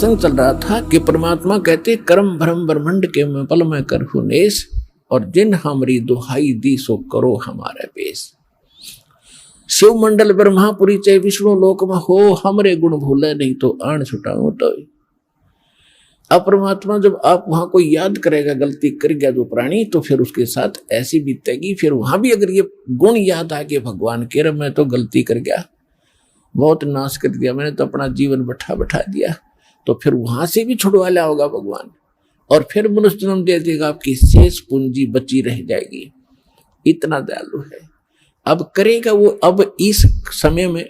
सत्संग चल रहा था कि परमात्मा कहते कर्म भ्रम ब्रह्मंड के मैं पल में करहु नेस, और जिन हमारी दुहाई दी सो करो हमारे पेश। शिव मंडल ब्रह्मापुरी चे विष्णु लोक में हो, हमरे गुण भूले नहीं तो आण छुटाऊं तो। अब परमात्मा जब आप वहां कोई याद करेगा गलती कर गया जो प्राणी, तो फिर उसके साथ ऐसी बीतेगी। फिर वहां भी अगर ये गुण याद आ गए भगवान के, रे मैं तो गलती कर गया, बहुत नाश कर दिया, मैंने तो अपना जीवन बैठा दिया, तो फिर वहां से भी छुड़वा लिया होगा भगवान, और फिर मनुष्य जन्म दे देगा, आपकी शेष पूंजी बची रह जाएगी। इतना दयालु है। अब करेगा वो, अब इस समय में,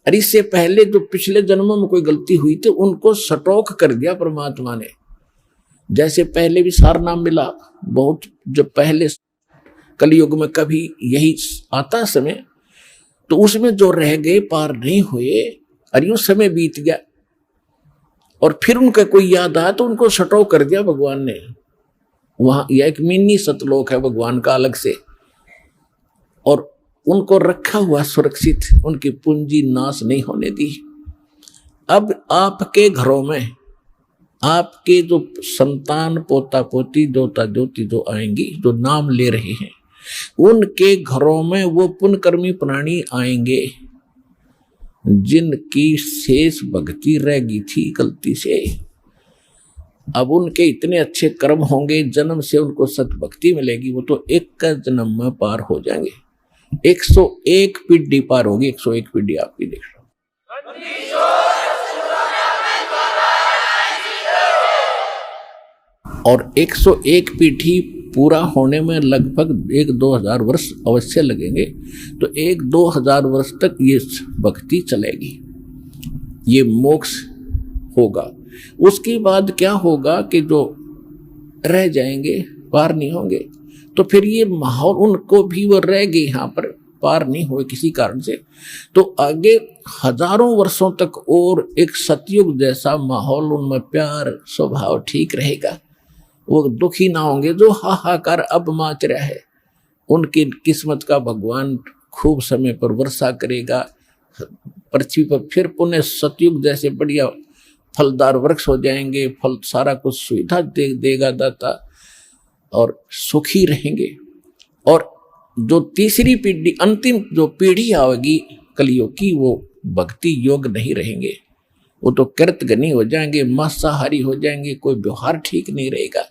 और इससे पहले जो पिछले जन्मों में कोई गलती हुई थी उनको सटोक कर दिया परमात्मा ने। जैसे पहले भी सार नाम मिला बहुत, जब पहले कलयुग में कभी यही आता समय, तो उसमें जो रह गए पार नहीं हुए, और यूं समय बीत गया, और फिर उनका कोई याद आया तो उनको सटोक कर दिया भगवान ने। वहां यह एक मिनी सतलोक है भगवान का अलग से, और उनको रखा हुआ सुरक्षित, उनकी पूंजी नाश नहीं होने दी। अब आपके घरों में आपके जो संतान पोता पोती दोता दोती जो आएंगी, जो नाम ले रहे हैं, उनके घरों में वो पुण्यकर्मी प्राणी आएंगे जिनकी शेष भक्ति रह गई थी गलती से। अब उनके इतने अच्छे कर्म होंगे, जन्म से उनको सतभक्ति मिलेगी, वो तो एक का जन्म में पार हो जाएंगे। 101 पीढ़ी पार होगी, 101 पीढ़ी आपकी देख रहा हूं। और 101 पीढ़ी पूरा होने में लगभग 1-2 हजार वर्ष अवश्य लगेंगे, तो 1-2 हजार वर्ष तक ये भक्ति चलेगी, ये मोक्ष होगा। उसके बाद क्या होगा कि जो रह जाएंगे पार नहीं होंगे, तो फिर ये माहौल उनको भी वो रह गए यहाँ पर, पार नहीं हुए किसी कारण से, तो आगे हजारों वर्षों तक और एक सतयुग जैसा माहौल, उनमें प्यार स्वभाव ठीक रहेगा, वो दुखी ना होंगे। जो हाहाकार अब माच रहा है, उनकी किस्मत का भगवान खूब समय पर वर्षा करेगा पृथ्वी पर, फिर पुनः सतयुग जैसे बढ़िया फलदार वृक्ष हो जाएंगे, फल सारा कुछ सुविधा देगा दाता, और सुखी रहेंगे। और जो तीसरी पीढ़ी, अंतिम जो पीढ़ी आएगी कलियुग की, वो भक्ति योग नहीं रहेंगे, वो तो कृतघ्नी हो जाएंगे, मांसाहारी हो जाएंगे, कोई व्यवहार ठीक नहीं रहेगा।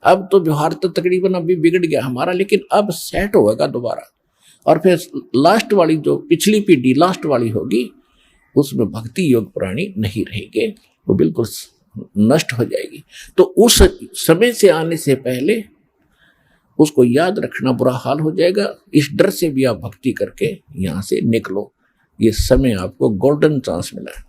अब तो व्यवहार तो तकरीबन अभी बिगड़ गया हमारा, लेकिन अब सेट होगा दोबारा। और फिर लास्ट वाली जो पिछली पीढ़ी लास्ट वाली होगी, उसमें भक्ति योग प्राणी नहीं रहेंगे, वो बिल्कुल नष्ट हो जाएगी। तो उस समय से आने से पहले उसको याद रखना, बुरा हाल हो जाएगा। इस डर से भी आप भक्ति करके यहाँ से निकलो, ये समय आपको गोल्डन चांस मिला है।